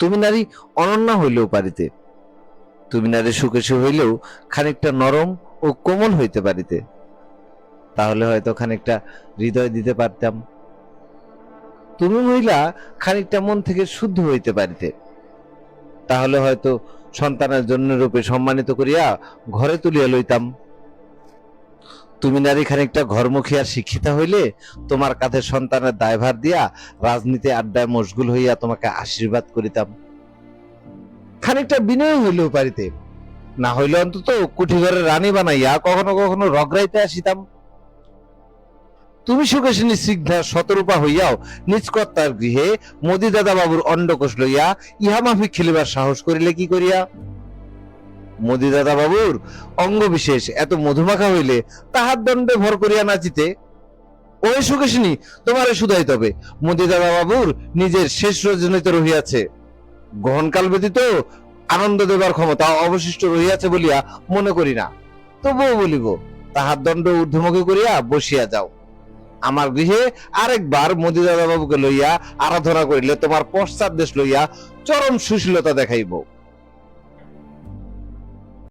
তুমি নারী অনন্যা হইলেও পারিতে, তুমি নারী সুকেশী হইলেও খানিকটা নরম ও কোমল হইতে পারিতে, তাহলে হয়তো খানিকটা হৃদয় দিতে পারতাম। তুমি মহিলা খানিকটা মন থেকে শুদ্ধ হইতে পারিতে, তাহলে হয়তো সন্তানের জন্য রূপে সম্মানিত করিয়া ঘরে তুলিয়া লইতাম। তুমি নারী খানিকটা ঘরমুখী আর শিক্ষিতা হইলে তোমার কাঁধে সন্তানের দায়ভার দিয়া রাজনীতি আড্ডায় মশগুল হইয়া তোমাকে আশীর্বাদ করিতাম। খানিকটা বিনয় হইলেও পারিতে, না হইলে অন্তত কুঠিঘরের রানী বানাইয়া কখনো কখনো রগড়াইতে আসিতাম। তুমি সুখেশিনী স্নিগ্ধা শতরূপা হইয়াও নিজ কর্তার গৃহে মোদি দাদা বাবুর অন্ডকোষ লইয়া ইহা মাফিক খেলিবার সাহস করিলে কি করিয়া? মোদি দাদা বাবুর অঙ্গ বিশেষ এত মধুমাখা হইলে তাহার দণ্ডে ভর করিয়া নাচিতে। ওই সুখেশিনী, তোমারে শুধাই তবে মোদি দাদা বাবুর নিজের শেষ রজনীতে রহিয়াছে, গ্রহণকাল ব্যতীত আনন্দ দেবার ক্ষমতা অবশিষ্ট রহিয়াছে বলিয়া মনে করি না। তবুও বলিব, তাহার দণ্ড ঊর্ধ্বমুখী করিয়া বসিয়া যাও। আমার গৃহে আরেকবার মোদি দাদা বাবুকে লইয়া আরাধনা করিলে তোমার পশ্চাৎ দেশ লইয়া চরম সুশীলতা দেখাইব।